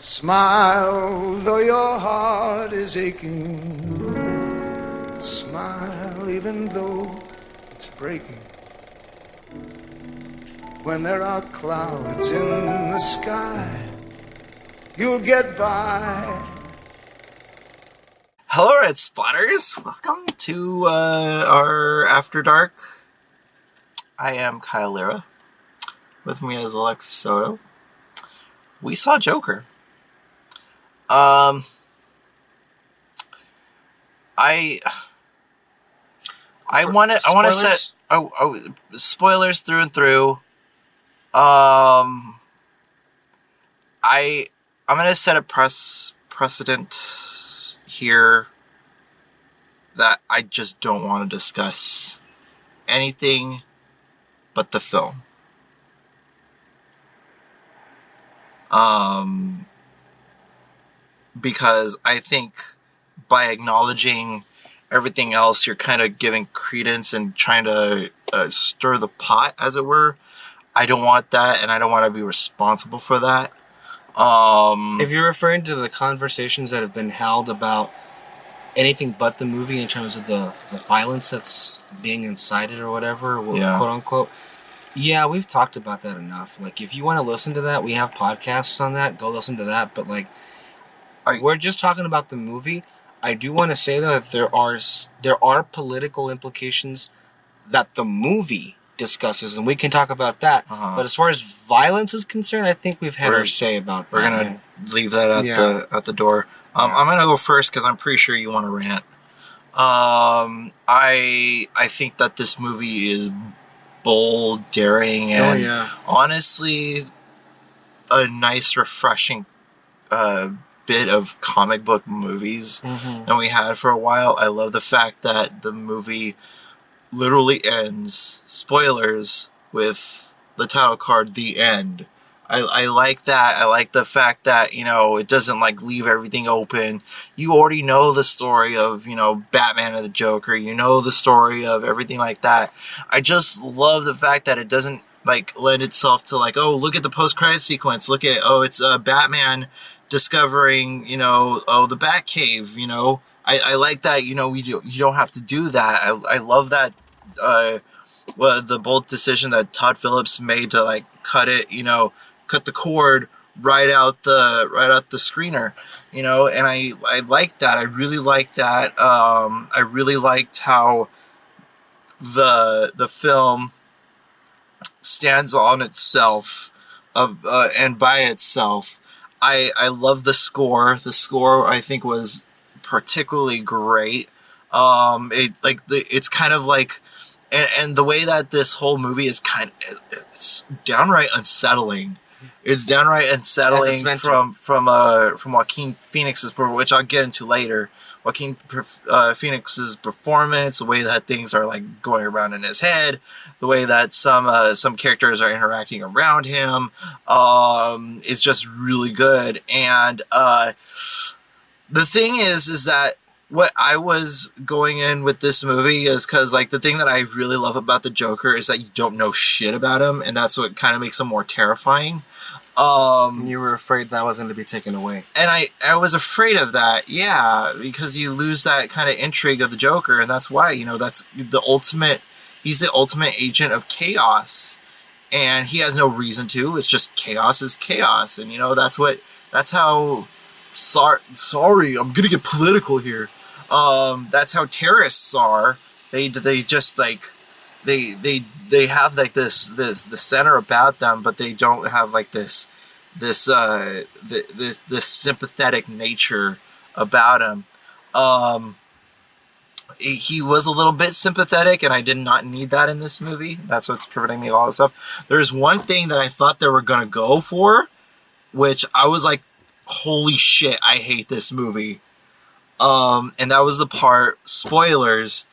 Smile though your heart is aching. Smile even though it's breaking. When there are clouds in the sky, you'll get by. Hello, Red Splatters! Welcome to our After Dark. I am Kyle Lira. With me is Alexis Soto. We saw Joker. I want to set spoilers through and through. I'm gonna set a precedent here that I just don't want to discuss anything but the film. Because I think by acknowledging everything else, you're kind of giving credence and trying to stir the pot, as it were. I don't want that, and I don't want to be responsible for that. If you're referring to the conversations that have been held about anything but the movie in terms of the violence that's being incited or whatever, quote unquote, yeah, we've talked about that enough. Like, if you want to listen to that, we have podcasts on that. Go listen to that. But, like, we're just talking about the movie. I do want to say, though, that there are political implications that the movie discusses, and we can talk about that. But as far as violence is concerned, I think we've had our say about that. We're going to leave that at the door. I'm going to go first because I'm pretty sure you want to rant. I think that this movie is bold, daring, and honestly a nice, refreshing bit of comic book movies than we had for a while. I love the fact that the movie literally ends, spoilers, with the title card, The End. I like that. I like the fact that, you know, it doesn't, like, leave everything open. You already know the story of, you know, Batman and the Joker. You know the story of everything like that. I just love the fact that it doesn't, like, lend itself to, like, oh, look at the post-credit sequence. Look at, oh, it's Batman discovering, you know, oh, the Batcave, you know. I like that, you know, you don't have to do that. I love that, the bold decision that Todd Phillips made to, like, cut the cord right out the screener, you know, and I like that. I really like that. I really liked how the film stands on itself, and by itself. I love the score. The score, I think, was particularly great. It's kind of like, and the way that this whole movie is it's downright unsettling. It's downright unsettling from Joaquin Phoenix's, which I'll get into later. Joaquin Phoenix's performance, the way that things are, like, going around in his head, the way that some characters are interacting around him, is just really good. And the thing is that what I was going in with this movie is because, like, the thing that I really love about the Joker is that you don't know shit about him, and that's what kind of makes him more terrifying. You were afraid that was going to be taken away. And I was afraid of that, yeah, because you lose that kind of intrigue of the Joker, and that's why, you know, he's the ultimate agent of chaos, and he has no reason to. It's just chaos is chaos, and, you know, that's how, sorry, I'm gonna get political here. That's how terrorists are. They just, like, they have, like, this the center about them, but they don't have, like, this sympathetic nature about him. He was a little bit sympathetic, and I did not need that in this movie. That's what's preventing me all this stuff. There's one thing that I thought they were gonna go for, which I was like, holy shit, I hate this movie. And that was the part, spoilers,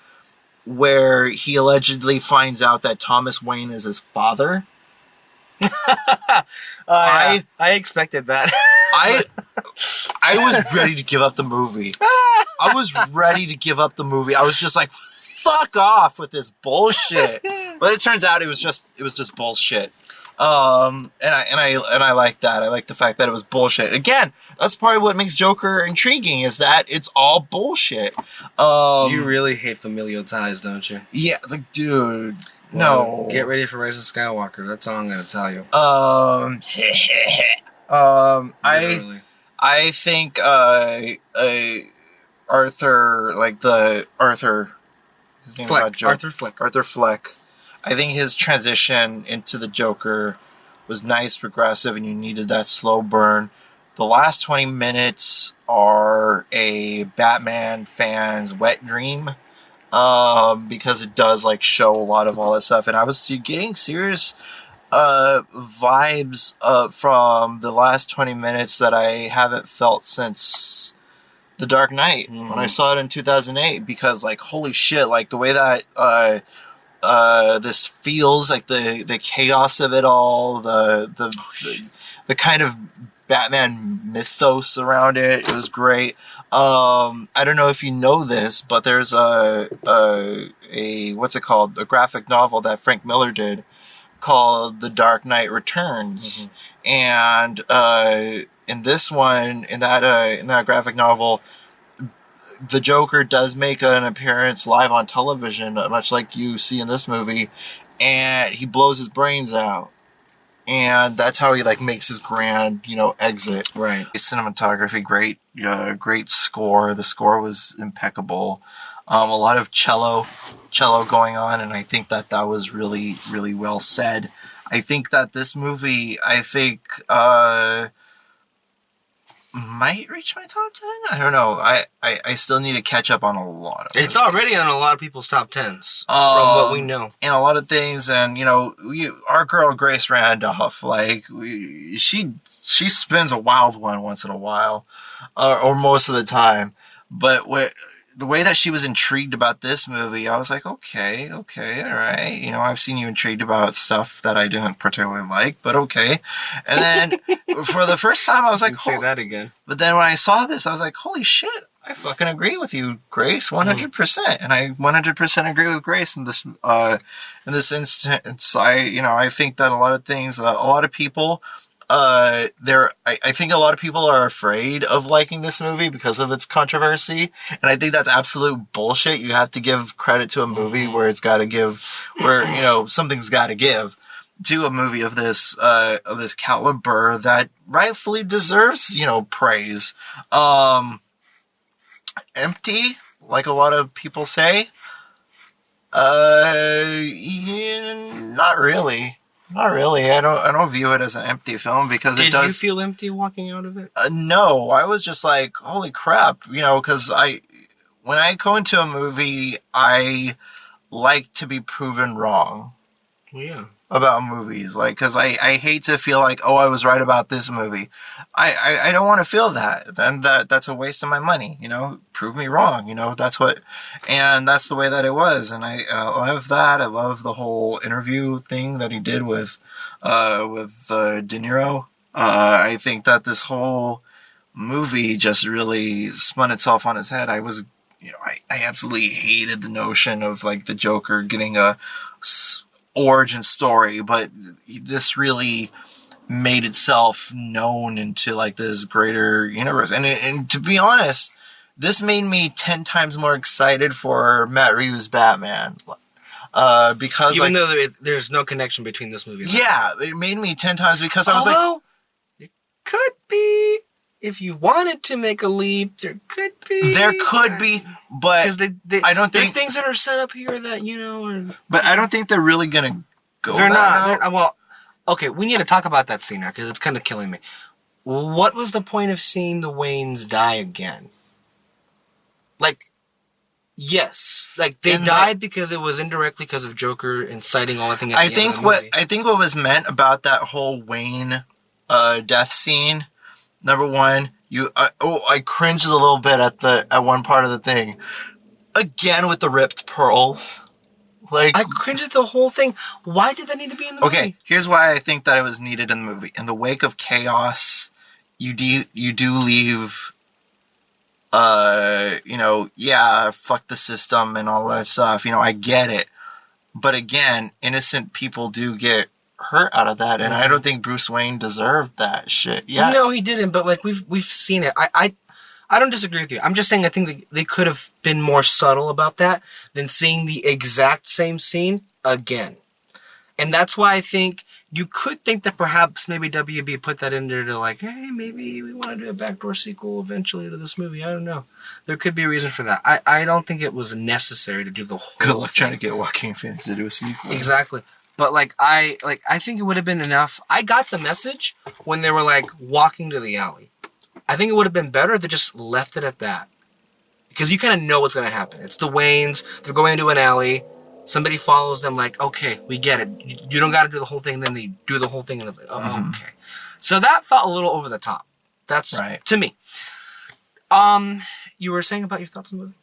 where he allegedly finds out that Thomas Wayne is his father. I expected that. I was ready to give up the movie. I was just like, fuck off with this bullshit. But it turns out it was just bullshit. I like that. I like the fact that it was bullshit. Again, that's part of what makes Joker intriguing, is that it's all bullshit. You really hate familial ties, don't you? Yeah, like, dude, no. Get ready for Rise of Skywalker. That's all I'm gonna tell you. I think Arthur, like the Arthur, his name Fleck. Arthur Fleck. Arthur Fleck. I think his transition into the Joker was nice, progressive, and you needed that slow burn. The last 20 minutes are a Batman fan's wet dream, because it does like show a lot of all that stuff, and I was getting serious vibes from the last 20 minutes that I haven't felt since The Dark Knight, when I saw it in 2008, because like, holy shit, like the way that this feels, like the chaos of it all, the kind of Batman mythos around it, it was great. I don't know if you know this, but there's a what's it called, a graphic novel that Frank Miller did called The Dark Knight Returns, and in this one, in that graphic novel, the Joker does make an appearance live on television, much like you see in this movie, and he blows his brains out. And that's how he like makes his grand, exit. Right. Cinematography, great, great score. The score was impeccable. A lot of cello going on, and I think that was really, really well said. I think that this movie, might reach my top 10. I don't know. I still need to catch up on a lot of It's already on a lot of people's top 10s, from what we know. And a lot of things, and our girl Grace Randolph, like she spins a wild one once in a while, or most of the time. But the way that she was intrigued about this movie, I was like, okay, all right. I've seen you intrigued about stuff that I didn't particularly like, but okay. And then for the first time, I was like, say that again. But then when I saw this, I was like, holy shit, I fucking agree with you, Grace, 100%. And I 100% agree with Grace in this instance. I think that a lot of things, a lot of people, I think a lot of people are afraid of liking this movie because of its controversy, and I think that's absolute bullshit. You have to give credit to a movie where it's got to give, where something's got to give to a movie of this caliber that rightfully deserves praise. Empty, like a lot of people say. Not really. Not really. I don't view it as an empty film because it does. Did you feel empty walking out of it? No, I was just like, holy crap, because when I go into a movie, I like to be proven wrong. Well, yeah. About movies, like, because I hate to feel like, oh, I was right about this movie. I don't want to feel that. Then that's a waste of my money. Prove me wrong. That's the way that it was, and I love that. I love the whole interview thing that he did with De Niro. I think that this whole movie just really spun itself on its head. I absolutely hated the notion of like the Joker getting a origin story, but this really made itself known into like this greater universe, and to be honest, this made me 10 times more excited for Matt Reeves' Batman, because even though there's no connection between this movie and that. It made me 10 times because I was like, there could be, if you wanted to make a leap, there could be, but I don't think there are things that are set up here that but I don't think they're really gonna go. They're not. Well, okay, we need to talk about that scene now because it's kind of killing me. What was the point of seeing the Waynes die again? Like, yes, like they died because it was indirectly because of Joker inciting all the thing. I think what was meant about that whole Wayne death scene. Number one, I cringed a little bit at one part of the thing. Again with the ripped pearls. Like, I cringed at the whole thing. Why did that need to be in the movie? Okay, here's why I think that it was needed in the movie. In the wake of chaos, you do leave, fuck the system and all that stuff. I get it. But again, innocent people do get hurt out of that, and I don't think Bruce Wayne deserved that shit. Yeah, no, he didn't. But like we've seen it. I don't disagree with you. I'm just saying I think they could have been more subtle about that than seeing the exact same scene again. And that's why I think you could think that perhaps maybe WB put that in there to like, hey, maybe we want to do a backdoor sequel eventually to this movie. I don't know. There could be a reason for that. I don't think it was necessary to do the whole good luck thing. trying to get Joaquin Phoenix to do a sequel. Exactly. But I think it would have been enough. I got the message when they were like walking to the alley. I think it would have been better if they just left it at that. Because you kind of know what's going to happen. It's the Waynes. They're going into an alley. Somebody follows them like, okay, we get it. You don't got to do the whole thing. Then they do the whole thing. And okay. So that felt a little over the top. That's right. To me. You were saying about your thoughts on the movie?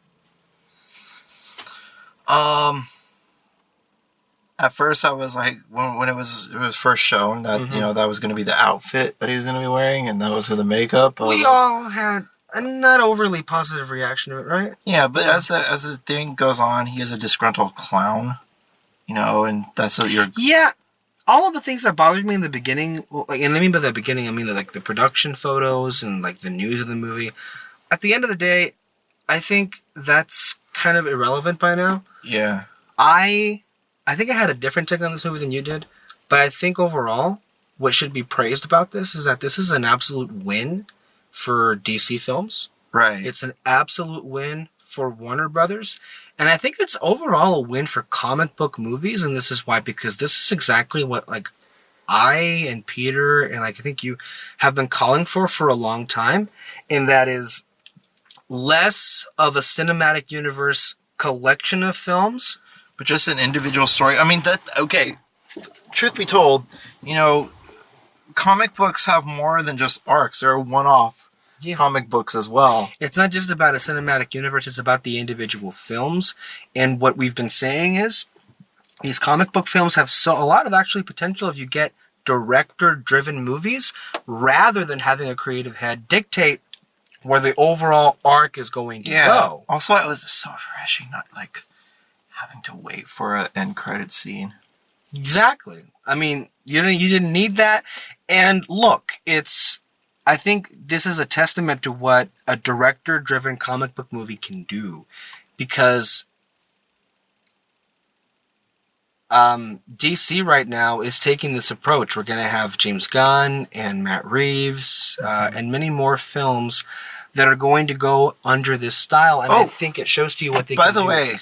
At first, I was like, when it was first shown that that was going to be the outfit that he was going to be wearing, and that was the makeup. We all had a not overly positive reaction to it, right? Yeah, but as the thing goes on, he is a disgruntled clown, and that's what you're. Yeah, all of the things that bothered me in the beginning, and I mean by the beginning, I mean like the production photos and like the news of the movie. At the end of the day, I think that's kind of irrelevant by now. Yeah. I think I had a different take on this movie than you did, but I think overall, what should be praised about this is that this is an absolute win for DC films. Right. It's an absolute win for Warner Brothers, and I think it's overall a win for comic book movies, and this is why, because this is exactly what like I and Peter and like I think you have been calling for a long time, and that is less of a cinematic universe collection of films, but just an individual story. I mean, truth be told, comic books have more than just arcs. They're one-off comic books as well. It's not just about a cinematic universe. It's about the individual films. And what we've been saying is these comic book films have a lot of actually potential if you get director-driven movies rather than having a creative head dictate where the overall arc is going to go. Also, it was so refreshing, not like having to wait for an end credit scene. Exactly. I mean, you didn't need that. And look, I think this is a testament to what a director-driven comic book movie can do, because DC right now is taking this approach. We're going to have James Gunn and Matt Reeves and many more films that are going to go under this style, and I think it shows to you what they can do. By the way,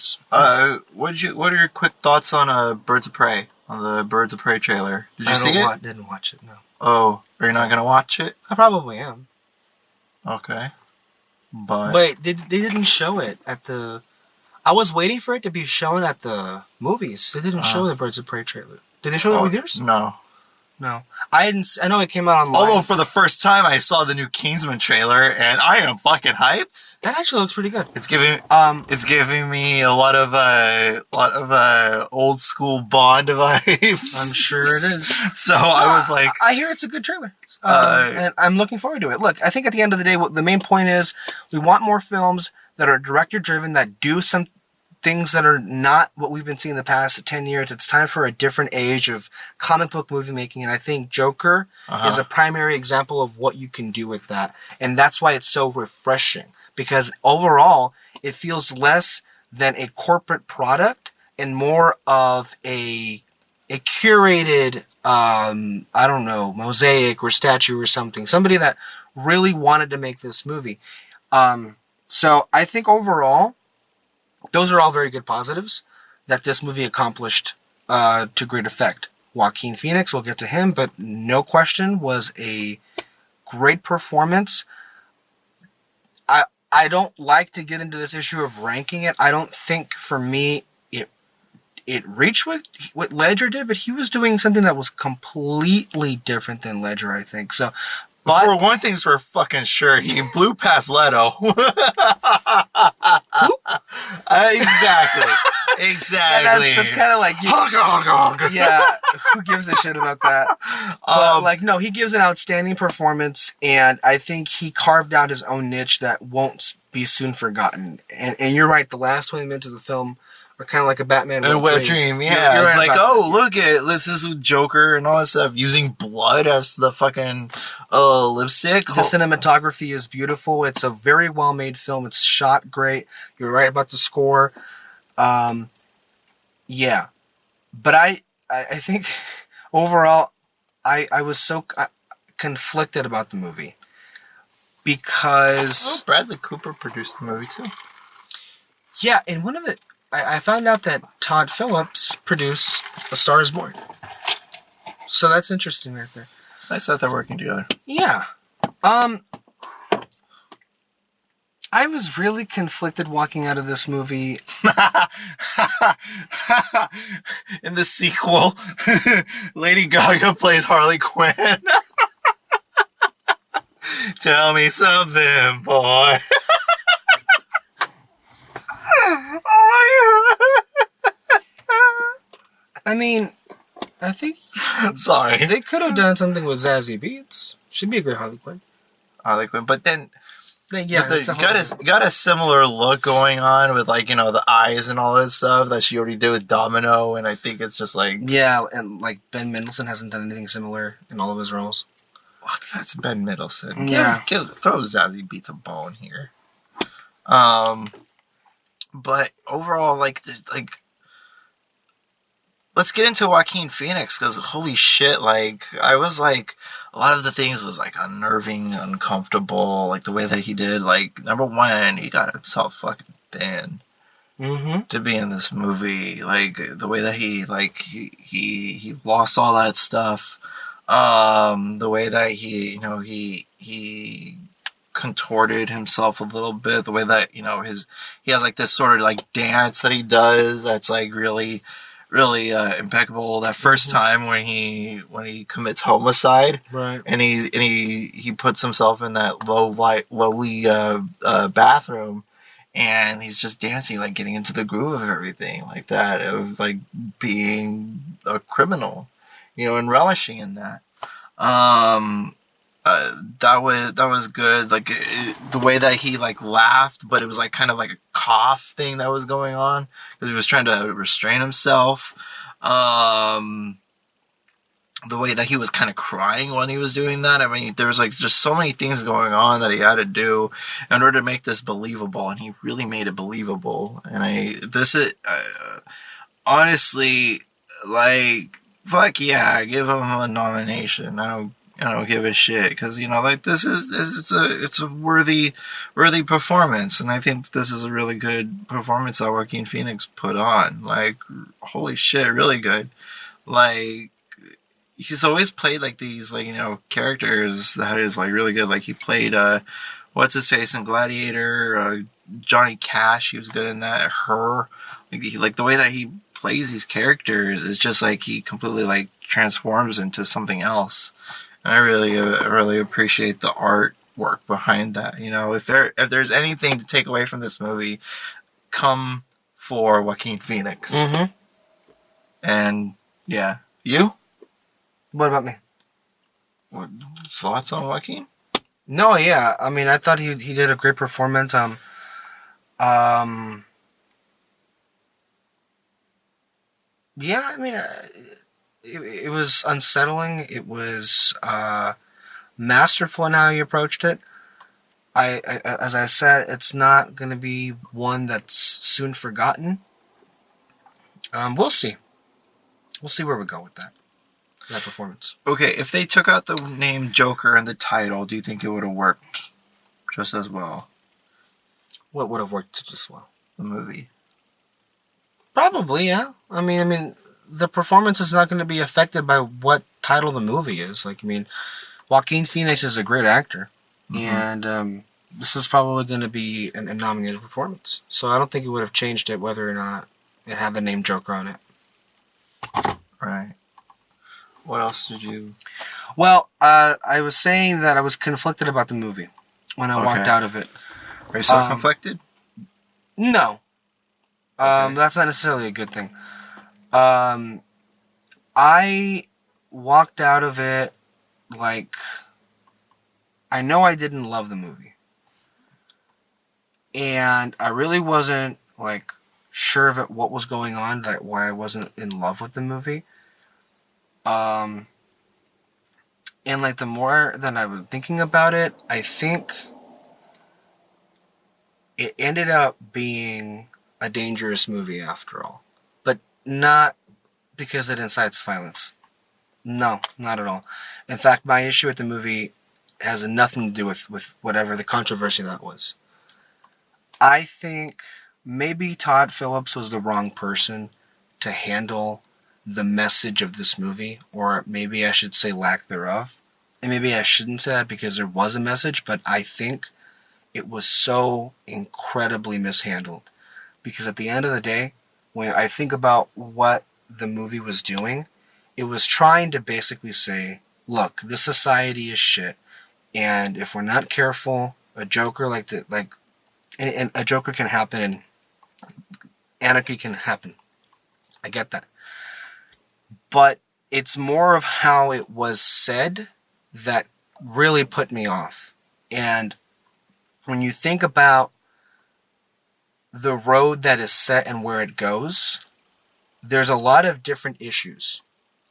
what are your quick thoughts on Birds of Prey, on the Birds of Prey trailer? Did you see it? I didn't watch it, no. Oh, are you not going to watch it? I probably am. Okay. But wait, they didn't show it at the... I was waiting for it to be shown at the movies. They didn't show the Birds of Prey trailer. Did they show it with yours? No. No. I know it came out online. Although for the first time I saw the new Kingsman trailer, and I am fucking hyped. That actually looks pretty good. It's giving me a lot of old school Bond vibes. I'm sure it is. So I was like, I hear it's a good trailer, and I'm looking forward to it. Look, I think at the end of the day, what the main point is, we want more films that are director driven, that do some things that are not what we've been seeing the past 10 years. It's time for a different age of comic book movie making, and I think Joker is a primary example of what you can do with that, and that's why it's so refreshing, because overall it feels less than a corporate product and more of a curated mosaic or statue or somebody that really wanted to make this movie. So I think overall those are all very good positives that this movie accomplished to great effect. Joaquin Phoenix, we'll get to him, but no question was a great performance. I don't like to get into this issue of ranking it. I don't think, for me, it reached what Ledger did, but he was doing something that was completely different than Ledger, I think. So, but for one thing's for fucking sure, he blew past Leto. Exactly. That's kind of like... yeah, who gives a shit about that? But, no, he gives an outstanding performance, and I think he carved out his own niche that won't be soon forgotten. And you're right, the last 20 minutes of the film or kind of like a Batman wet dream. Yeah, it's like, oh, look at this is Joker and all that stuff using blood as the fucking lipstick. The cinematography is beautiful. It's a very well made film. It's shot great. You're right about the score. Yeah, but I think overall, I was so conflicted about the movie because Bradley Cooper produced the movie too. Yeah, and one of the I found out that Todd Phillips produced A Star Is Born, so that's interesting right there. It's nice that they're working together. Yeah, I was really conflicted walking out of this movie. In the sequel, Lady Gaga plays Harley Quinn. Tell me something, boy. Oh my god. I mean, I think... Sorry. They could have done something with Zazie Beetz. She'd be a great Harley Quinn. Harley Quinn, but then... Yeah, got a similar look going on with, like, you know, the eyes and all that stuff that she already did with Domino, and I think it's just like... Yeah, and, like, Ben Mendelsohn hasn't done anything similar in all of his roles. What? That's Ben Mendelsohn. Yeah. Throw Zazie Beetz a bone here. But overall, like, let's get into Joaquin Phoenix, because holy shit, like, I was like, a lot of the things was like unnerving, uncomfortable, like the way that he did, like, number one, he got himself fucking thin to be in this movie, like, the way that he, like, he lost all that stuff, the way that he, you know, he contorted himself a little bit, the way that, you know, he has like this sort of like dance that he does that's like really impeccable. That first time when he commits homicide, right, and he puts himself in that lowly bathroom, and he's just dancing, like getting into the groove of everything, like that, of like being a criminal, you know, and relishing in that. That was good. Like the way that he like laughed, but it was like kind of like a cough thing that was going on because he was trying to restrain himself. The way that he was kind of crying when he was doing that. I mean, there was like just so many things going on that he had to do in order to make this believable, and he really made it believable. And this is honestly, like, fuck yeah, give him a nomination. I don't give a shit, because, you know, like, it's a worthy performance, and I think this is a really good performance that Joaquin Phoenix put on. Like, holy shit, really good. Like, he's always played like these, like, you know, characters that is like really good. Like, he played what's his face in Gladiator, Johnny Cash. He was good in that. Her, like the way that he plays these characters is just like he completely like transforms into something else. And I really appreciate the artwork behind that. You know, if there's anything to take away from this movie, come for Joaquin Phoenix. And yeah, you. What about me? What thoughts on Joaquin? No, yeah. I mean, I thought he did a great performance. Yeah, I mean, it was unsettling. It was masterful in how he approached it. I as I said, it's not going to be one that's soon forgotten. We'll see. We'll see where we go with that performance. Okay, if they took out the name Joker in the title, do you think it would have worked just as well? What would have worked just as well? The movie. Probably, yeah. I mean, the performance is not going to be affected by what title the movie is. Like, I mean, Joaquin Phoenix is a great actor, and this is probably going to be a nominated performance. So I don't think it would have changed it whether or not it had the name Joker on it. Right. What else did you... Well, I was saying that I was conflicted about the movie when I walked out of it. Are you still conflicted? No. Okay. That's not necessarily a good thing. I walked out of it like... I know I didn't love the movie. And I really wasn't, like, sure of what was going on, why I wasn't in love with the movie. And like the more that I was thinking about it, I think it ended up being a dangerous movie after all. But not because it incites violence. No, not at all. In fact, my issue with the movie has nothing to do with whatever the controversy that was. I think maybe Todd Phillips was the wrong person to handle the message of this movie, or maybe I should say lack thereof. And maybe I shouldn't say that because there was a message, but I think it was so incredibly mishandled. Because at the end of the day, when I think about what the movie was doing, it was trying to basically say, look, this society is shit, and if we're not careful, a Joker and a Joker can happen, and anarchy can happen. I get that. But it's more of how it was said that really put me off. And when you think about the road that is set and where it goes, there's a lot of different issues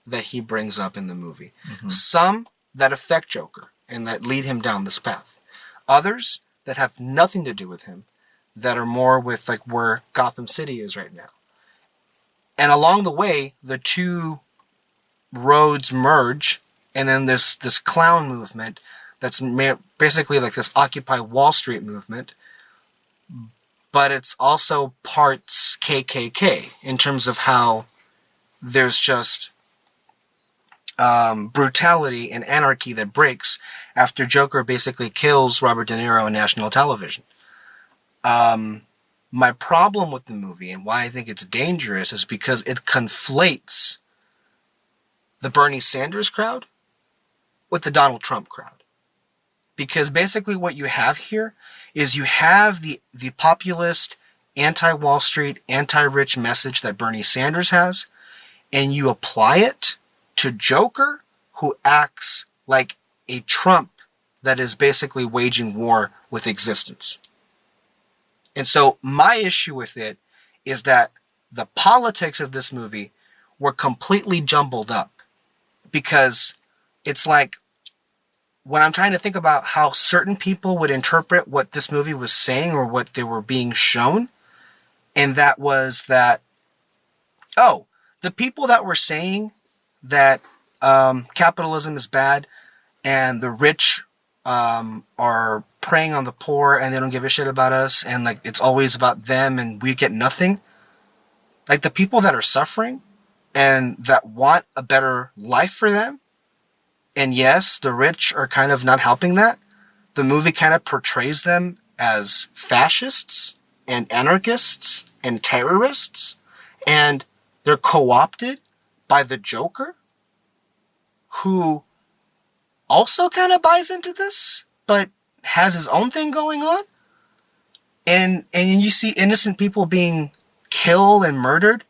that he brings up in the movie. Mm-hmm. Some that affect Joker and that lead him down this path. Others that have nothing to do with him, that are more with like where Gotham City is right now. And along the way, the two roads merge, and then there's this clown movement that's basically like this Occupy Wall Street movement, but it's also parts KKK in terms of how there's just brutality and anarchy that breaks after Joker basically kills Robert De Niro on national television. My problem with the movie and why I think it's dangerous is because it conflates the Bernie Sanders crowd with the Donald Trump crowd. Because basically what you have here is you have the populist, anti-Wall Street, anti-rich message that Bernie Sanders has, and you apply it to Joker, who acts like a Trump that is basically waging war with existence. And so my issue with it is that the politics of this movie were completely jumbled up. Because it's like, when I'm trying to think about how certain people would interpret what this movie was saying or what they were being shown, and that was that, oh, the people that were saying that capitalism is bad and the rich are preying on the poor and they don't give a shit about us and like it's always about them and we get nothing. Like the people that are suffering and that want a better life for them, and yes, the rich are kind of not helping that. The movie kind of portrays them as fascists and anarchists and terrorists, and they're co-opted by the Joker, who also kind of buys into this, but has his own thing going on. And you see innocent people being killed and murdered.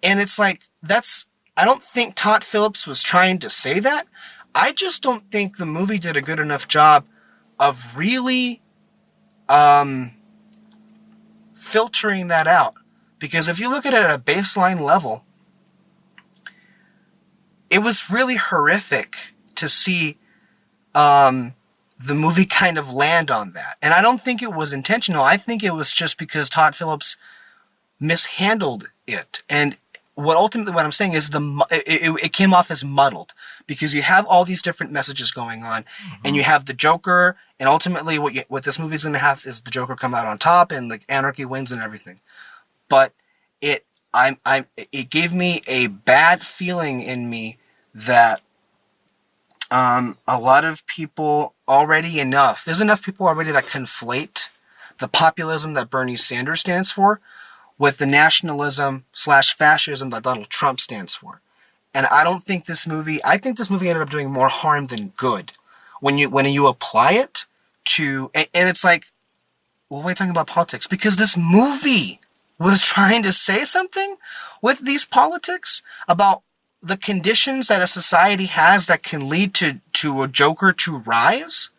And it's like, I don't think Todd Phillips was trying to say that. I just don't think the movie did a good enough job of really filtering that out. Because if you look at it at a baseline level, it was really horrific to see the movie kind of land on that. And I don't think it was intentional. I think it was just because Todd Phillips mishandled it. And what I'm saying is it came off as muddled because you have all these different messages going on, mm-hmm. and you have the Joker, and ultimately what this movie's going to have is the Joker come out on top and like anarchy wins and everything. But it gave me a bad feeling in me that a lot of people there's enough people already that conflate the populism that Bernie Sanders stands for with the nationalism/fascism that Donald Trump stands for. And I think this movie ended up doing more harm than good when you apply it to, and it's like, well, we're talking about politics because this movie was trying to say something with these politics about the conditions that a society has that can lead to a Joker to rise.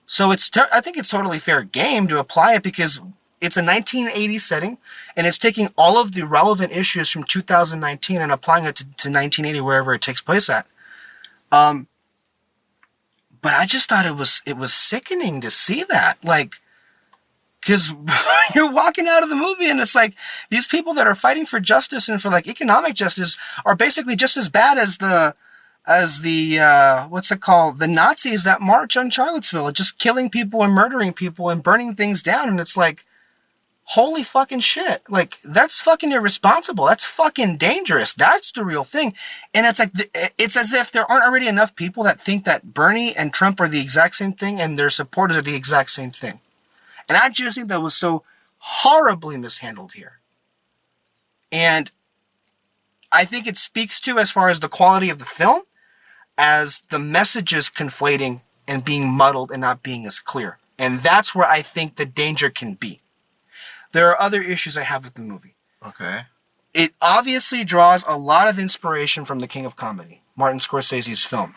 So I think it's totally fair game to apply it because it's a 1980 setting, and it's taking all of the relevant issues from 2019 and applying it to 1980 wherever it takes place at. But I just thought it was sickening to see that, like, because you're walking out of the movie and it's like these people that are fighting for justice and for like economic justice are basically just as bad as the what's it called, the Nazis that march on Charlottesville, just killing people and murdering people and burning things down. And it's like, holy fucking shit, like, that's fucking irresponsible, that's fucking dangerous, that's the real thing. And it's like, it's as if there aren't already enough people that think that Bernie and Trump are the exact same thing and their supporters are the exact same thing. And I just think that was so horribly mishandled here. And I think it speaks to, as far as the quality of the film, as the messages conflating and being muddled and not being as clear. And that's where I think the danger can be. There are other issues I have with the movie. Okay. It obviously draws a lot of inspiration from The King of Comedy, Martin Scorsese's film.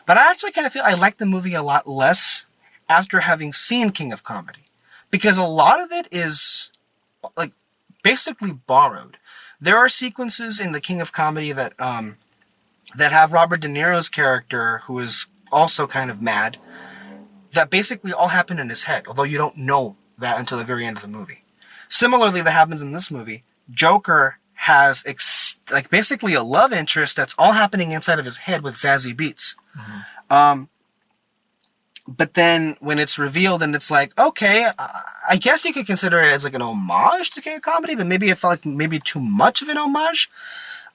But I actually kind of feel I like the movie a lot less after having seen King of Comedy. Because a lot of it is, like, basically borrowed. There are sequences in The King of Comedy that have Robert De Niro's character, who is also kind of mad, that basically all happen in his head, although you don't know that until the very end of the movie. Similarly, that happens in this movie. Joker has basically a love interest that's all happening inside of his head with Zazie Beetz. Mm-hmm. But then when it's revealed and it's like, okay, I guess you could consider it as like an homage to King of Comedy, but maybe it felt like maybe too much of an homage.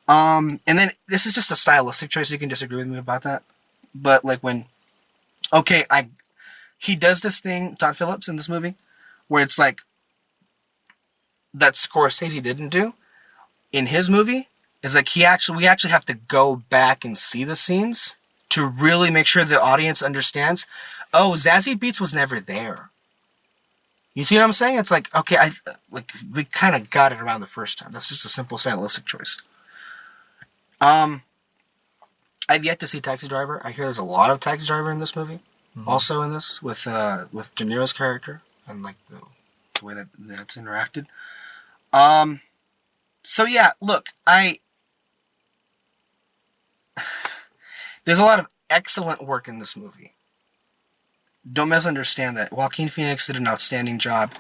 And then this is just a stylistic choice. You can disagree with me about that. But like when, okay, he does this thing, Todd Phillips, in this movie, where it's like that Scorsese didn't do in his movie. Is like we actually have to go back and see the scenes to really make sure the audience understands. Oh, Zazie Beetz was never there. You see what I'm saying? It's like, okay, we kind of got it around the first time. That's just a simple stylistic choice. I've yet to see Taxi Driver. I hear there's a lot of Taxi Driver in this movie. Mm-hmm. Also in this with De Niro's character and like the way that's interacted. So yeah, look, there's a lot of excellent work in this movie. Don't misunderstand that. Joaquin Phoenix did an outstanding job.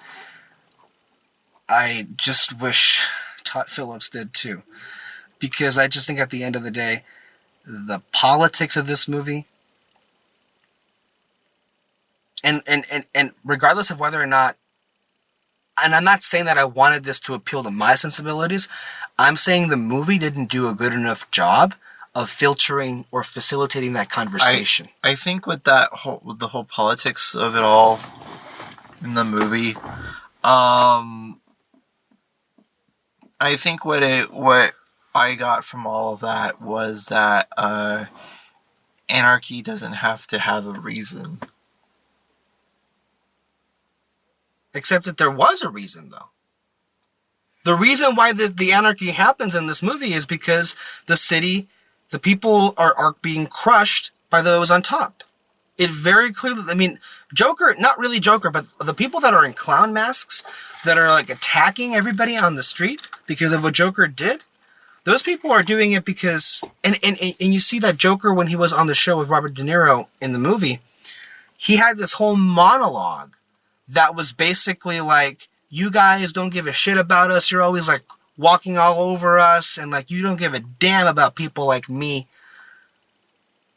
I just wish Todd Phillips did too. Because I just think at the end of the day, the politics of this movie, and regardless of whether or not, and I'm not saying that I wanted this to appeal to my sensibilities, I'm saying the movie didn't do a good enough job of filtering or facilitating that conversation. I think with the whole politics of it all in the movie, I think what I got from all of that was that anarchy doesn't have to have a reason. Except that there was a reason, though. The reason why the anarchy happens in this movie is because the people are being crushed by those on top. It very clearly, I mean, Joker, not really Joker, but the people that are in clown masks that are like attacking everybody on the street because of what Joker did, those people are doing it because, and you see that Joker when he was on the show with Robert De Niro in the movie, he had this whole monologue that was basically like, you guys don't give a shit about us, you're always like walking all over us, and like you don't give a damn about people like me.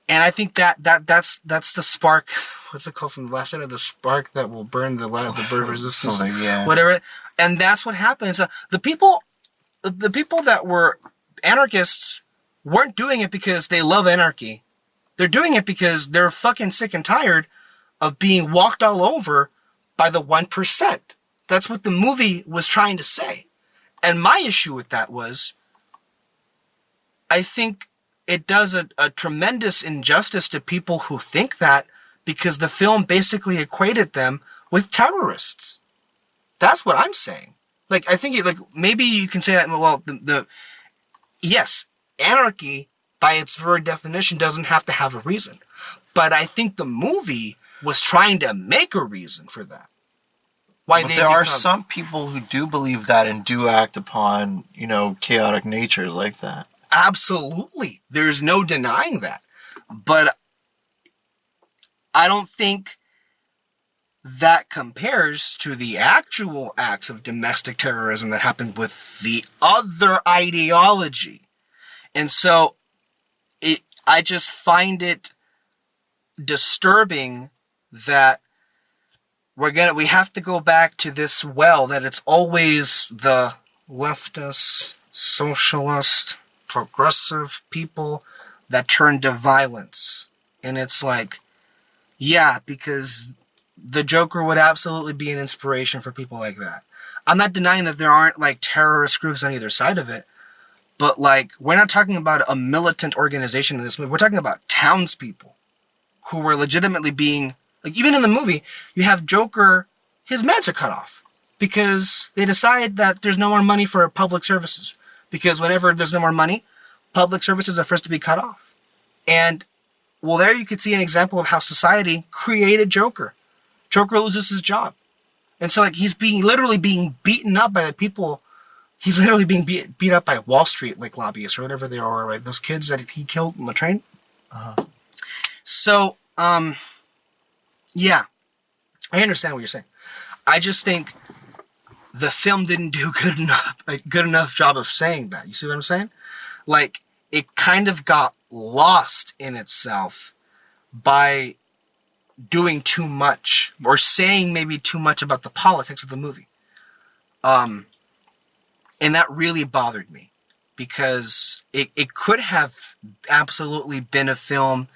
And I think that's the spark. What's it called from the last night? The spark that will burn the bird resistance, yeah, whatever. And that's what happens. The people that were anarchists weren't doing it because they love anarchy. They're doing it because they're fucking sick and tired of being walked all over by the 1%. That's what the movie was trying to say. And my issue with that was, I think it does a tremendous injustice to people who think that, because the film basically equated them with terrorists. That's what I'm saying. Like, I think maybe you can say that, well, yes, anarchy by its very definition doesn't have to have a reason. But I think the movie was trying to make a reason for that. But there are some people who do believe that and do act upon, chaotic natures like that. Absolutely. There's no denying that. But I don't think that compares to the actual acts of domestic terrorism that happened with the other ideology. And so I just find it disturbing that we have to go back to this that it's always the leftist, socialist, progressive people that turn to violence. And it's like, yeah, because the Joker would absolutely be an inspiration for people like that. I'm not denying that there aren't like terrorist groups on either side of it, but like, we're not talking about a militant organization in this movie. We're talking about townspeople who were legitimately being, like, even in the movie, you have Joker, his meds are cut off because they decide that there's no more money for public services. Because whenever there's no more money, public services are first to be cut off. And, well, there you could see an example of how society created Joker. Joker loses his job. And so, like, he's literally being beaten up by the people. He's literally being beat up by Wall Street, like, lobbyists or whatever they are, right? Those kids that he killed on the train. Uh-huh. So, yeah, I understand what you're saying. I just think the film didn't do good enough job of saying that. You see what I'm saying? Like, it kind of got lost in itself by doing too much or saying maybe too much about the politics of the movie. And that really bothered me because it could have absolutely been a film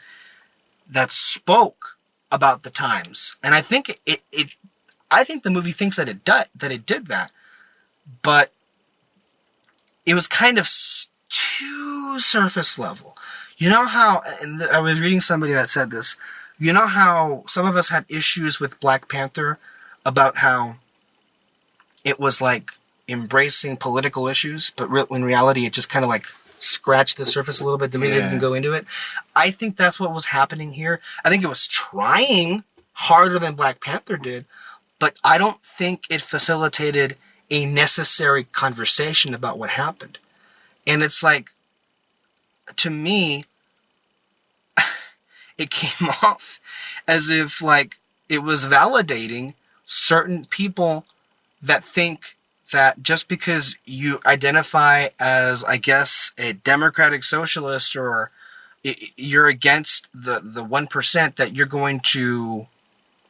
that spoke about the times. And I think I think the movie thinks that it did that, but it was kind of too surface level. You know how, and I was reading somebody that said this, you know how some of us had issues with Black Panther about how it was like embracing political issues, but in reality it just kind of like scratched the surface a little bit, didn't even go into it. I think that's what was happening here. I think it was trying harder than Black Panther did, but I don't think it facilitated a necessary conversation about what happened. And it's like, to me, it came off as if like it was validating certain people that think that just because you identify as, I guess, a democratic socialist or you're against the 1%, that you're going to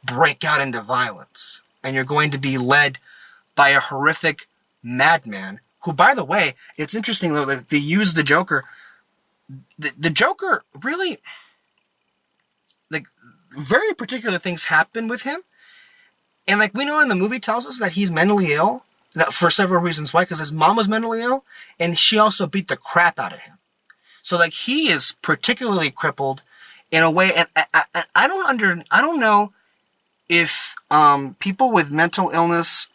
break out into violence and you're going to be led by a horrific madman who, by the way, it's interesting though that they use the Joker. The Joker really, like, very particular things happen with him. And like we know in the movie tells us that he's mentally ill for several reasons. Why? Because his mom was mentally ill and she also beat the crap out of him. So like he is particularly crippled in a way. And I don't know if people with mental illness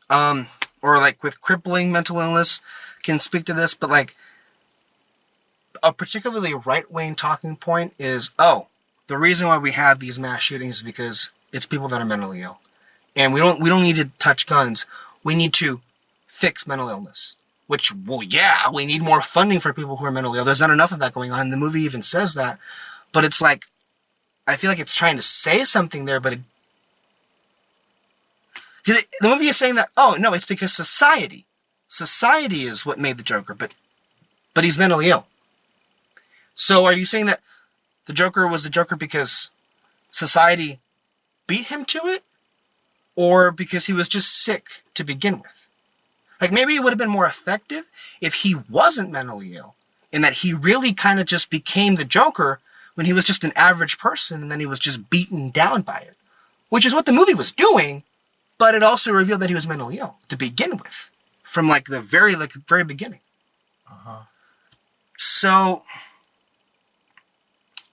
or like with crippling mental illness can speak to this, but like a particularly right-wing talking point is, the reason why we have these mass shootings is because it's people that are mentally ill. And we don't need to touch guns. We need to fix mental illness. Which, well, yeah, we need more funding for people who are mentally ill. There's not enough of that going on. The movie even says that. But it's like, I feel like it's trying to say something there, but the movie is saying that, no, it's because society is what made the Joker, but he's mentally ill. So are you saying that the Joker was the Joker because society beat him to it? Or because he was just sick to begin with? Like, maybe it would have been more effective if he wasn't mentally ill, and that he really kind of just became the Joker when he was just an average person, and then he was just beaten down by it. Which is what the movie was doing, but it also revealed that he was mentally ill to begin with. From the very beginning. Uh-huh. So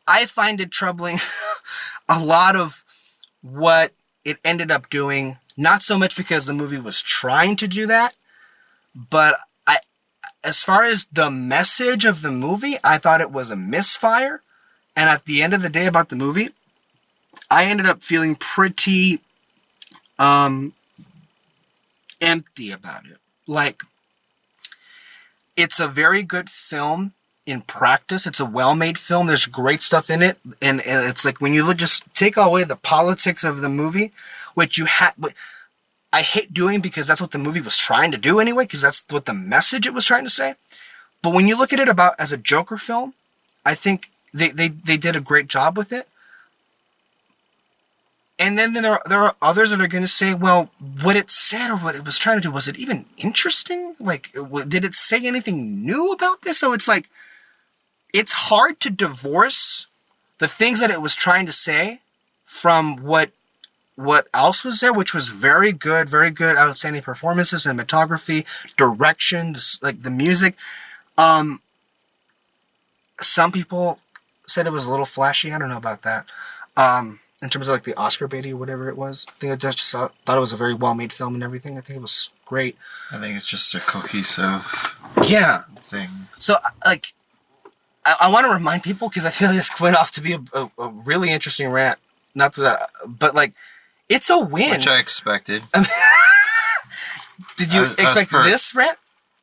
I find it troubling a lot of what it ended up doing, not so much because the movie was trying to do that, but as far as the message of the movie, I thought it was a misfire. And at the end of the day about the movie, I ended up feeling pretty empty about it. Like, it's a very good film in practice. It's a well-made film. There's great stuff in it, and it's like when you just take away the politics of the movie, which I hate doing because that's what the movie was trying to do anyway, because that's what the message it was trying to say. But when you look at it as a Joker film, I think they did a great job with it. And then there are others that are going to say, well, what it said or what it was trying to do, was it even interesting? Like, did it say anything new about this? So it's like, it's hard to divorce the things that it was trying to say from what else was there, which was very good, outstanding performances, cinematography, direction, like the music. Some people said it was a little flashy. I don't know about that. In terms of like the Oscar baity or whatever it was. I think I just thought it was a very well-made film and everything. I think it was great. I think it's just a cohesive thing. So, like, I want to remind people, because I feel like this went off to be a really interesting rant. Not that, but like, it's a win. Which I expected. Did you expect this rant?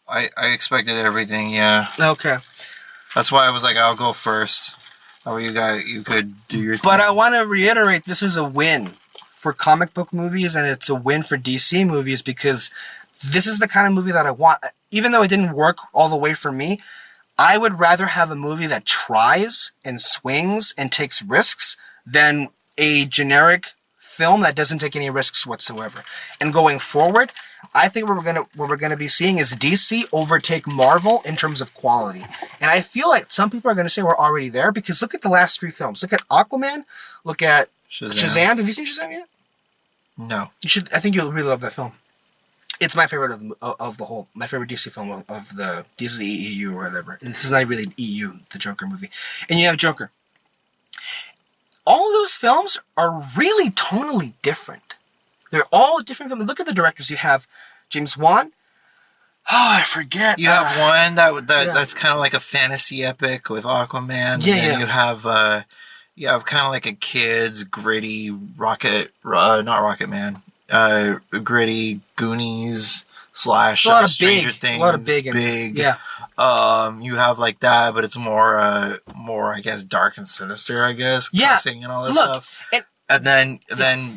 I expected everything, yeah. Okay. That's why I was like, I'll go first. You could do your thing. But I want to reiterate, this is a win for comic book movies, and it's a win for DC movies, because this is the kind of movie that I want. Even though it didn't work all the way for me, I would rather have a movie that tries and swings and takes risks than a generic film that doesn't take any risks whatsoever. And going forward, I think what we're gonna be seeing is DC overtake Marvel in terms of quality. And I feel like some people are gonna say we're already there, because look at the last 3 films. Look at Aquaman. Look at Shazam. Have you seen Shazam yet? No. You should. I think you'll really love that film. It's my favorite of the whole. My favorite DC film of the EU or whatever. And this is not really EU, the Joker movie. And you have Joker. All of those films are really tonally different. They're all different films. Look at the directors. You have James Wan. Oh, I forget. You have one that's kind of like a fantasy epic with Aquaman. Yeah. You have kind of like a kid's gritty gritty Goonies / Stranger Things. A lot of big. Yeah. You have like that, but it's more I guess dark and sinister, I guess. Yeah. Cussing and all this stuff. And then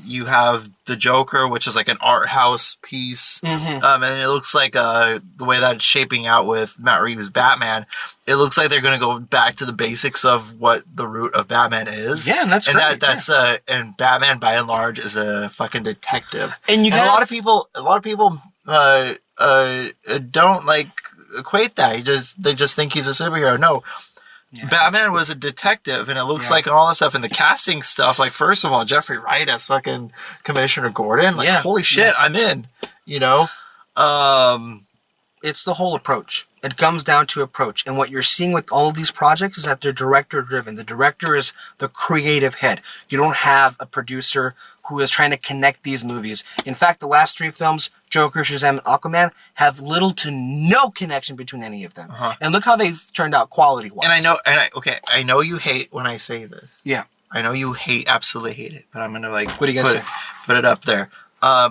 you have the Joker, which is like an art house piece. Mm-hmm. And it looks like the way that it's shaping out with Matt Reeves' Batman, it looks like they're going to go back to the basics of what the root of Batman is. Yeah, and that's great. And Batman by and large is a fucking detective. And a lot of people don't like equate that. They just think he's a superhero. No. Yeah. Batman was a detective, and it looks like all this stuff, and the casting stuff, like, first of all, Jeffrey Wright as fucking Commissioner Gordon, like, holy shit, I'm in, you know? It's the whole approach. It comes down to approach, and what you're seeing with all of these projects is that they're director-driven. The director is the creative head. You don't have a producer who is trying to connect these movies. In fact, the last 3 films, Joker, Shazam, and Aquaman, have little to no connection between any of them. Uh-huh. And look how they've turned out quality-wise. And I know you hate when I say this. Yeah. I know you absolutely hate it, but I'm gonna what are you gonna say? Put it up there.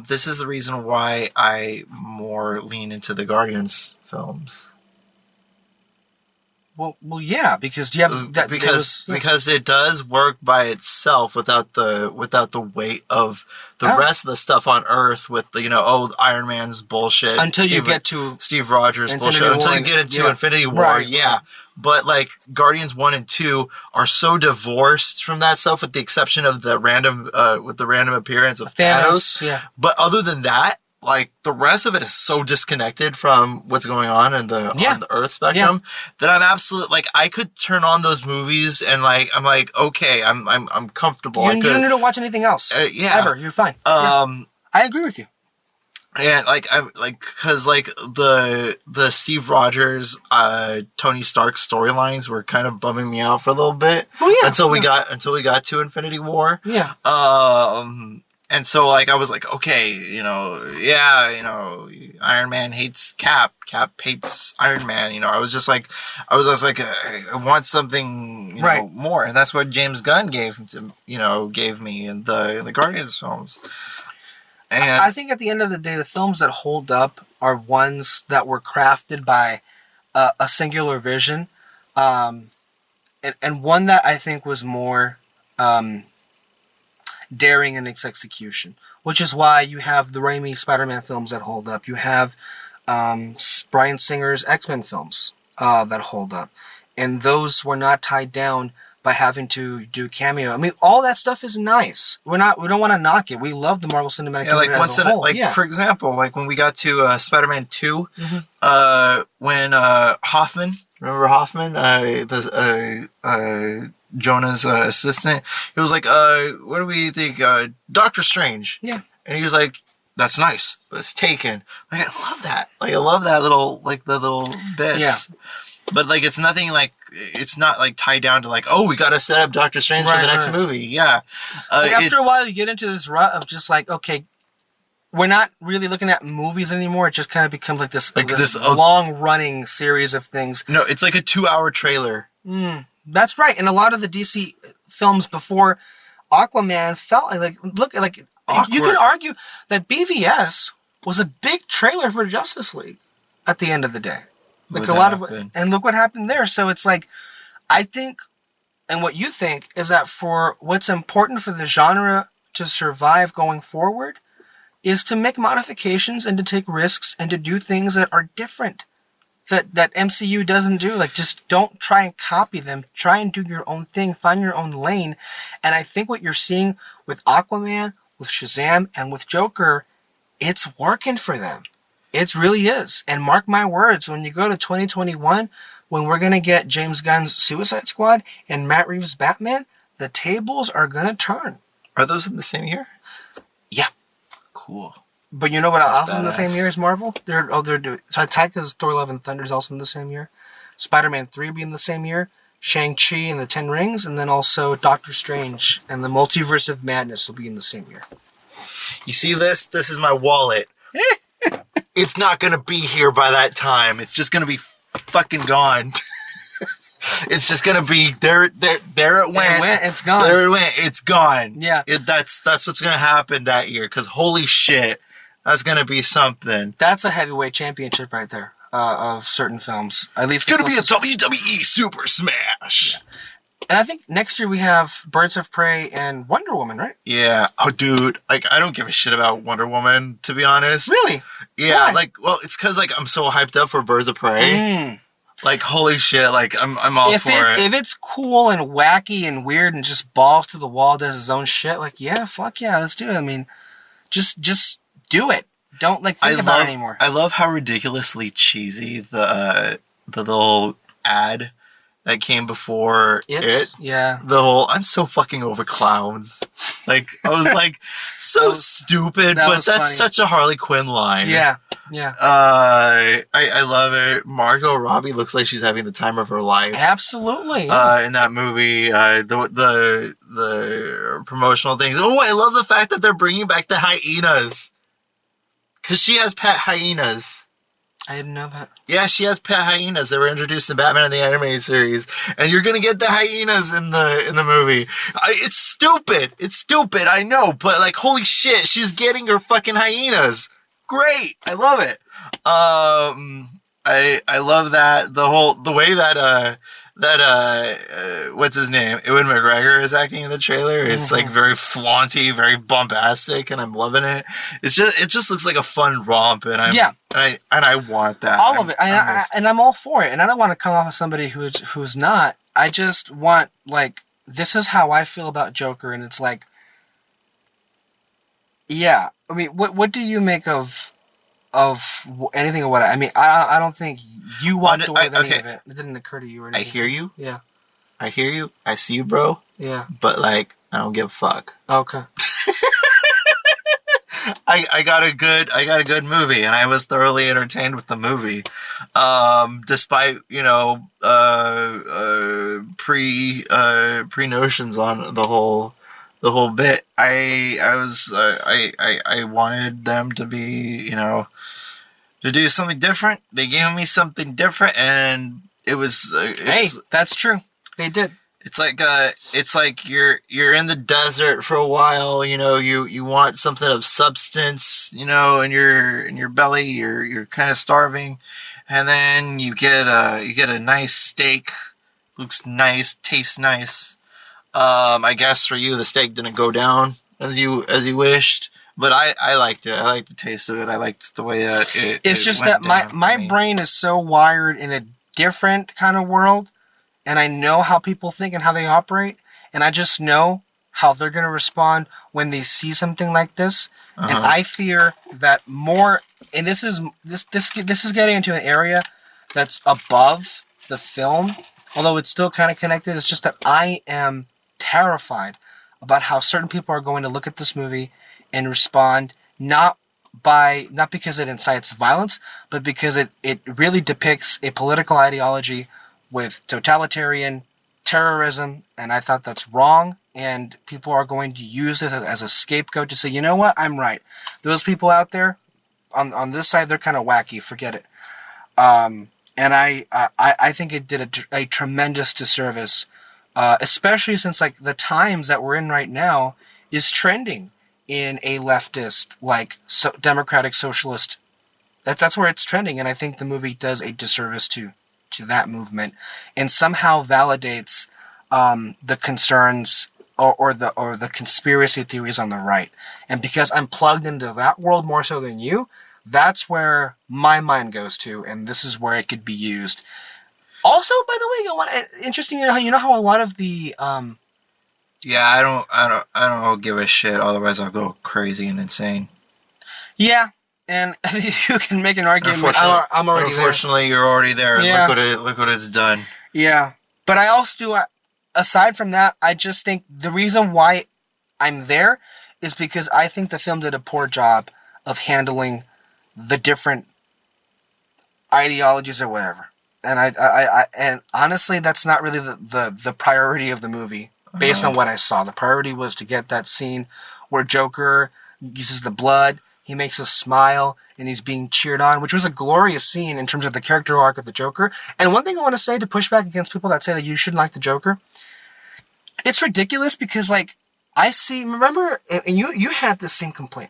This is the reason why I more lean into the Guardians films. Well, yeah, because you have that because it does work by itself without the weight of the rest of the stuff on Earth with the Iron Man's bullshit until you get to Steve Rogers bullshit until you get into Infinity War, right. But like Guardians 1 and 2 are so divorced from that stuff, with the exception of the random appearance of Thanos. Yeah. But other than that, like, the rest of it is so disconnected from what's going on in the on the Earth spectrum that I'm absolutely, like, I could turn on those movies and like I'm like, okay, I'm comfortable. You don't need to watch anything else. Ever. You're fine. I agree with you. And because the Steve Rogers, Tony Stark storylines were kind of bumming me out for a little bit. Until we got to Infinity War. Yeah. And so, like, I was like, okay, Iron Man hates Cap. Cap hates Iron Man. I was just like, I want something, more. And that's what James Gunn gave me in the Guardians films. And I think at the end of the day, the films that hold up are ones that were crafted by a singular vision, and one that I think was more daring in its execution, which is why you have the Raimi Spider-Man films that hold up. You have Bryan Singer's X-Men films that hold up, and those were not tied down by having to do cameo. I mean, all that stuff is nice. We don't want to knock it. We love the Marvel Cinematic Universe as a whole. For example, like when we got to Spider-Man 2, when Hoffman, remember Hoffman, Jonah's assistant, he was like, what do we think, Doctor Strange? Yeah. And he was like, that's nice, but it's taken. Like, I love that. Like, I love that little, like, the little bits. Yeah. But, like, it's nothing, like, it's not, like, tied down to, like, oh, we got to set up Doctor Strange for the next movie. Yeah. After a while, you get into this rut of just, like, okay, we're not really looking at movies anymore. It just kind of becomes, like, this long-running series of things. No, it's like a 2-hour trailer. That's right. And a lot of the DC films before Aquaman felt like, look, like, awkward. You could argue that BVS was a big trailer for Justice League at the end of the day. Like and look what happened there. So it's like, I think, and what you think is that for what's important for the genre to survive going forward is to make modifications and to take risks and to do things that are different that MCU doesn't do. Like, just don't try and copy them. Try and do your own thing. Find your own lane. And I think what you're seeing with Aquaman, with Shazam, and with Joker, it's working for them. It really is. And mark my words, when you go to 2021, when we're going to get James Gunn's Suicide Squad and Matt Reeves' Batman, the tables are going to turn. Are those in the same year? Yeah. Cool. But you know what else is in the same year as Marvel? They're doing... So Taika's Thor Love and Thunder is also in the same year. Spider-Man 3 will be in the same year. Shang-Chi and the Ten Rings. And then also Doctor Strange and the Multiverse of Madness will be in the same year. You see this? This is my wallet. It's not going to be here by that time. It's just going to be fucking gone. It's just going to be there it went. It's gone. There it went. It's gone. Yeah. That's what's going to happen that year, because holy shit, that's going to be something. That's a heavyweight championship right there of certain films. At least it's going to be a WWE Super Smash. Yeah. And I think next year we have Birds of Prey and Wonder Woman, right? Yeah. Oh, dude. Like, I don't give a shit about Wonder Woman, to be honest. Really? Yeah. Why? Like, well, it's because, like, I'm so hyped up for Birds of Prey. Like, holy shit. Like, I'm all for it. If it's cool and wacky and weird and just balls to the wall, does his own shit, like, yeah, fuck yeah, let's do it. I mean, just do it. Don't, like, think about it anymore. I love how ridiculously cheesy the little ad that came before it. Yeah. The whole, I'm so fucking over clowns. Like, I was like, so stupid, but that's funny. Such a Harley Quinn line. Yeah. Yeah. I love it. Margot Robbie looks like she's having the time of her life. Absolutely. Yeah. In that movie, the promotional things. Oh, I love the fact that they're bringing back the hyenas. Because she has pet hyenas. I didn't know that. Yeah, she has pet hyenas. They were introduced in Batman in the animated series, and you're gonna get the hyenas in the movie. It's stupid. It's stupid. I know, but like, holy shit, she's getting her fucking hyenas. Great. I love it. I love that the way that what's his name? Ewan McGregor is acting in the trailer. It's like very flaunty, very bombastic, and I'm loving it. It just looks like a fun romp, and I want that. All of it. And I'm all for it. And I don't want to come off as somebody who's not. I just want, like, this is how I feel about Joker, and it's like, yeah. I mean, what do you make of anything of what I mean? I don't think you walked away with any of it. It didn't occur to you or anything. I hear you. Yeah. I hear you. I see you, bro. Yeah. But like, I don't give a fuck. Okay. I got a good movie, and I was thoroughly entertained with the movie, despite pre notions on the whole bit. I wanted them to be, to do something different. They gave me something different, and it was. Hey, that's true. They did. It's like you're in the desert for a while, you know, you want something of substance, you know, in your belly, you're kind of starving, and then you get a nice steak, looks nice, tastes nice. I guess for you the steak didn't go down as you wished, but I liked it. I liked the taste of it. I liked the way that it's just that my brain is so wired in a different kind of world. And I know how people think and how they operate, and I just know how they're going to respond when they see something like this. And I fear that more, and this is getting into an area that's above the film, although it's still kind of connected. It's just that I am terrified about how certain people are going to look at this movie and respond not because it incites violence, but because it really depicts a political ideology with totalitarian terrorism, and I thought that's wrong, and people are going to use it as a scapegoat to say, you know what, I'm right. Those people out there, on this side, they're kind of wacky, forget it. And I think it did a tremendous disservice, especially since like the times that we're in right now is trending in a leftist, democratic socialist. That's where it's trending, and I think the movie does a disservice to that movement, and somehow validates the concerns or the conspiracy theories on the right. And because I'm plugged into that world more so than you, that's where my mind goes to, and this is where it could be used. Also, by the way, interesting, you know how a lot of the yeah, I don't give a shit. Otherwise, I'll go crazy and insane. Yeah. And you can make an argument. I'm already unfortunately, there. You're already there. Yeah. Look what it's done. Yeah. But I also do, aside from that, I just think the reason why I'm there is because I think the film did a poor job of handling the different ideologies or whatever. And and honestly, that's not really the priority of the movie, based on what I saw. The priority was to get that scene where Joker uses the blood. He makes us smile, and he's being cheered on, which was a glorious scene in terms of the character arc of the Joker. And one thing I want to say to push back against people that say that you shouldn't like the Joker, it's ridiculous because, remember, and you had this same complaint.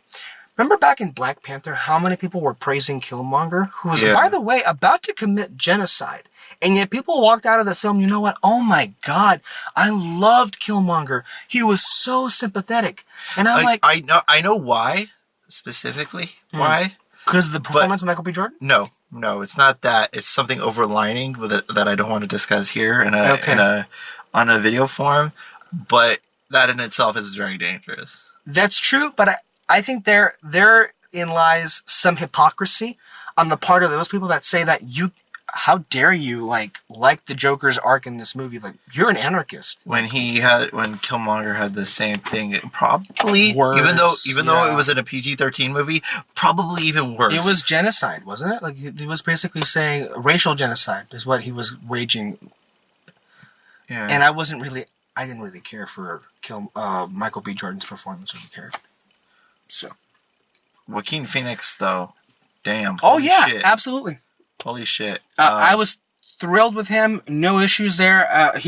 Remember back in Black Panther, how many people were praising Killmonger, who was, by the way, about to commit genocide. And yet people walked out of the film, you know what? Oh my God, I loved Killmonger. He was so sympathetic. And I'm I know why. Specifically, why? Because of the performance of Michael B. Jordan? No, it's not that. It's something overlining with it that I don't want to discuss here on a video form. But that in itself is very dangerous. That's true, but I think therein lies some hypocrisy on the part of those people that say that how dare you like the Joker's arc in this movie? Like, you're an anarchist. When Killmonger had the same thing, probably worse, even though it was in a PG-13 movie, probably even worse. It was genocide, wasn't it? Like, he was basically saying racial genocide is what he was waging. Yeah. And I didn't really care for Michael B. Jordan's performance of the character. So, Joaquin Phoenix, though, damn. Oh yeah, shit. Absolutely. Holy shit. I was thrilled with him. No issues there. I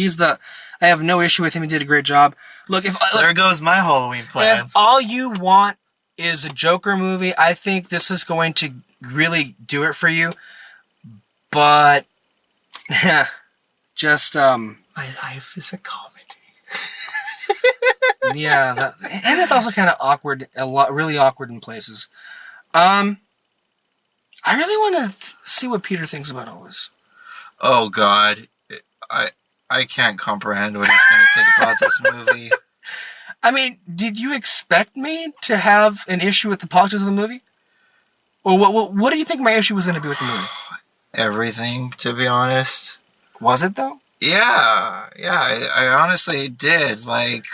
have no issue with him. He did a great job. Look, there goes my Halloween plans. If all you want is a Joker movie, I think this is going to really do it for you. But, just, my life is a comedy. Yeah, and it's also kind of awkward, really awkward in places. I really want to see what Peter thinks about all this. Oh God, I can't comprehend what he's going to think about this movie. I mean, did you expect me to have an issue with the politics of the movie? Or what do you think my issue was going to be with the movie? Everything, to be honest. Was it though? Yeah. I honestly did.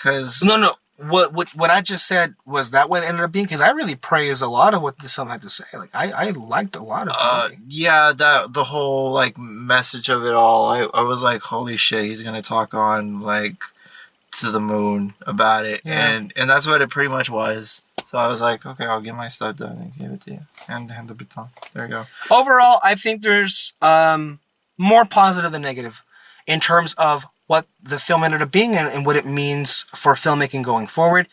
Cause no. What I just said, was that what it ended up being? Because I really praised a lot of what this film had to say. Like, I liked a lot of it. Yeah, the whole message of it all. I was like, holy shit, he's gonna talk on to the moon about it, yeah. and that's what it pretty much was. So I was like, okay, I'll get my stuff done and give it to you, and hand the baton. There you go. Overall, I think there's more positive than negative in terms of what the film ended up being and what it means for filmmaking going forward.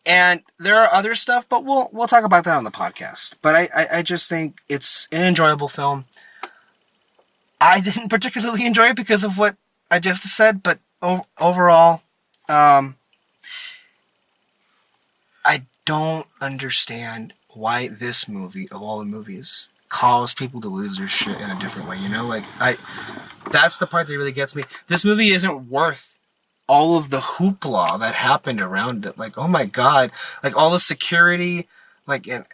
And there are other stuff, but we'll talk about that on the podcast. But I just think it's an enjoyable film. I didn't particularly enjoy it because of what I just said, but overall, I don't understand why this movie, of all the movies, caused people to lose their shit in a different way. You know, like that's the part that really gets me. This movie isn't worth all of the hoopla that happened around it. Like, oh my god, like all the security, like, give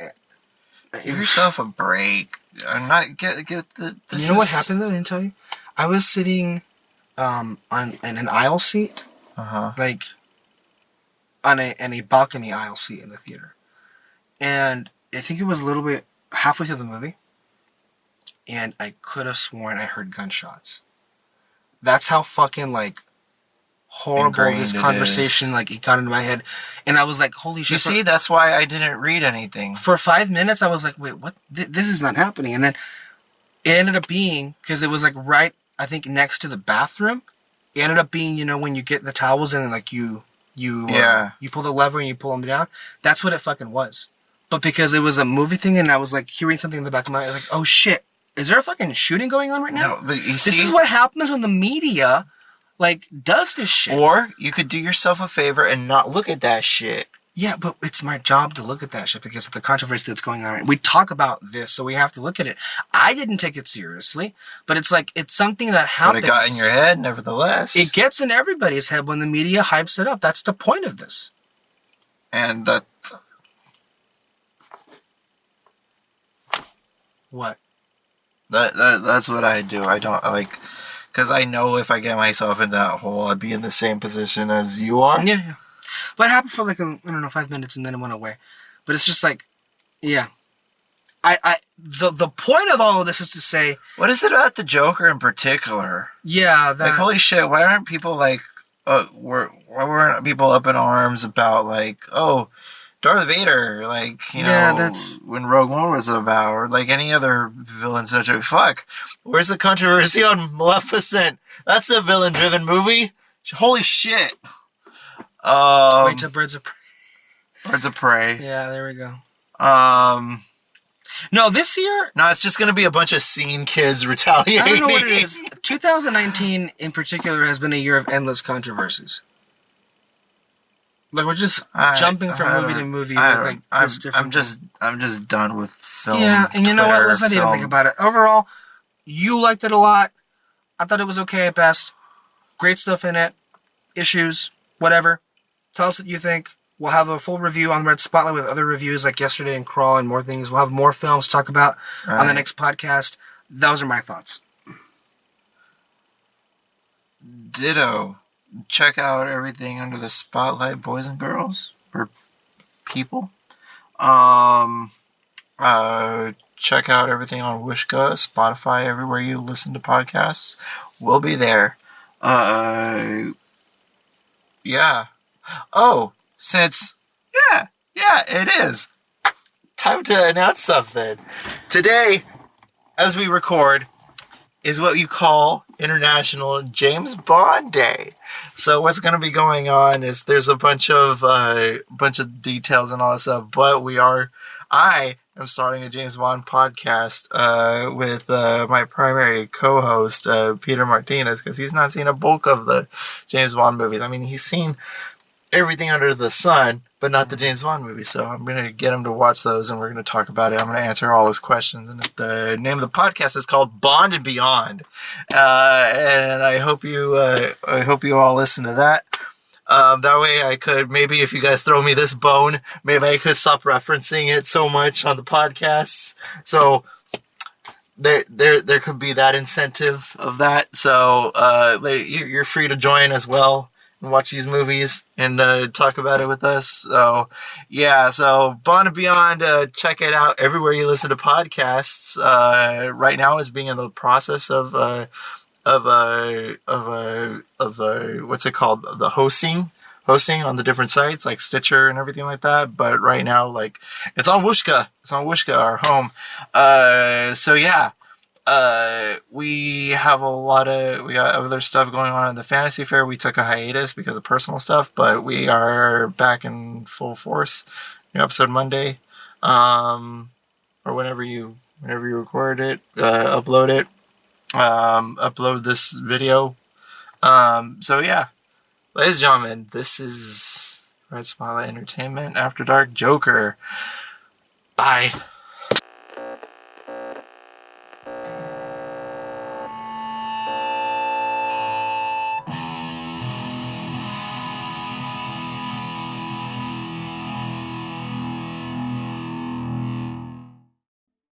yourself a break. I'm not get the. You know what happened though? I didn't tell you. I was sitting on in an aisle seat, like on a balcony aisle seat in the theater, and I think it was a little bit halfway through the movie, and I could have sworn I heard gunshots. That's how fucking like horrible ingrained this conversation like it got into my head, and I was like, holy shit. You see, that's why I didn't read anything. For 5 minutes I was like, wait, what? This is not happening. And then it ended up being, because it was like right, I think, next to the bathroom. It ended up being, you know, when you get the towels and like you pull the lever and you pull them down. That's what it fucking was. But because it was a movie thing and I was like hearing something in the back of my head, like, oh shit, is there a fucking shooting going on right now? No, but this is what happens when the media like does this shit. Or you could do yourself a favor and not look at that shit. Yeah, but it's my job to look at that shit because of the controversy that's going on. We talk about this, so we have to look at it. I didn't take it seriously, but it's like, it's something that happens. But it got in your head, nevertheless. It gets in everybody's head when the media hypes it up. That's the point of this. And that... What? That's what I do. I don't, like... Because I know if I get myself in that hole, I'd be in the same position as you are. Yeah. But it happened for like, I don't know, 5 minutes and then it went away. But it's just like, yeah. The point of all of this is to say... What is it about the Joker in particular? Yeah, that... Like, holy shit, why aren't people like... why weren't people up in arms about like, oh, Darth Vader, like, you know, that's... when Rogue One was about, or like any other villains that are... Fuck, where's the controversy on Maleficent? That's a villain-driven movie. Holy shit. Wait till Birds of Prey. Birds of Prey. Yeah, there we go. No, this year... No, it's just going to be a bunch of scene kids retaliating. I don't know what it is. 2019, in particular, has been a year of endless controversies. Like, we're just jumping from movie to movie. I'm just done with film. Yeah, and you know what? Let's not even think about it. Overall, you liked it a lot. I thought it was okay at best. Great stuff in it. Issues. Whatever. Tell us what you think. We'll have a full review on Red Spotlight with other reviews like yesterday and Crawl and more things. We'll have more films to talk about on the next podcast. Those are my thoughts. Ditto. Check out everything under the Spotlight, boys and girls, or people. Check out everything on Wishka, Spotify, everywhere you listen to podcasts. We'll be there. Yeah. Oh, since, yeah, it is. Time to announce something. Today, as we record, is what you call International James Bond Day. So what's going to be going on is there's a bunch of details and all that stuff, but I am starting a James Bond podcast with my primary co-host, Peter Martinez, because he's not seen a bulk of the James Bond movies. I mean, he's seen everything under the sun, but not the James Bond movies. So I'm going to get him to watch those, and we're going to talk about it. I'm going to answer all his questions. And the name of the podcast is called Bond and Beyond. And I hope you all listen to that. That way I could, maybe if you guys throw me this bone, maybe I could stop referencing it so much on the podcasts. So there could be that incentive of that. So you're free to join as well and watch these movies and talk about it with us. So yeah, so Bond and Beyond, check it out everywhere you listen to podcasts. Right now is being in the process of what's it called? The hosting on the different sites like Stitcher and everything like that. But right now, like, it's on Wooshka. It's on Wooshka, our home. So yeah. we have we got other stuff going on in the Fantasy Fair. We took a hiatus because of personal stuff, but we are back in full force. New episode Monday, or whenever you record it, upload it, upload this video. So yeah, ladies and gentlemen, this is Red Spotlight Entertainment After Dark Joker. Bye.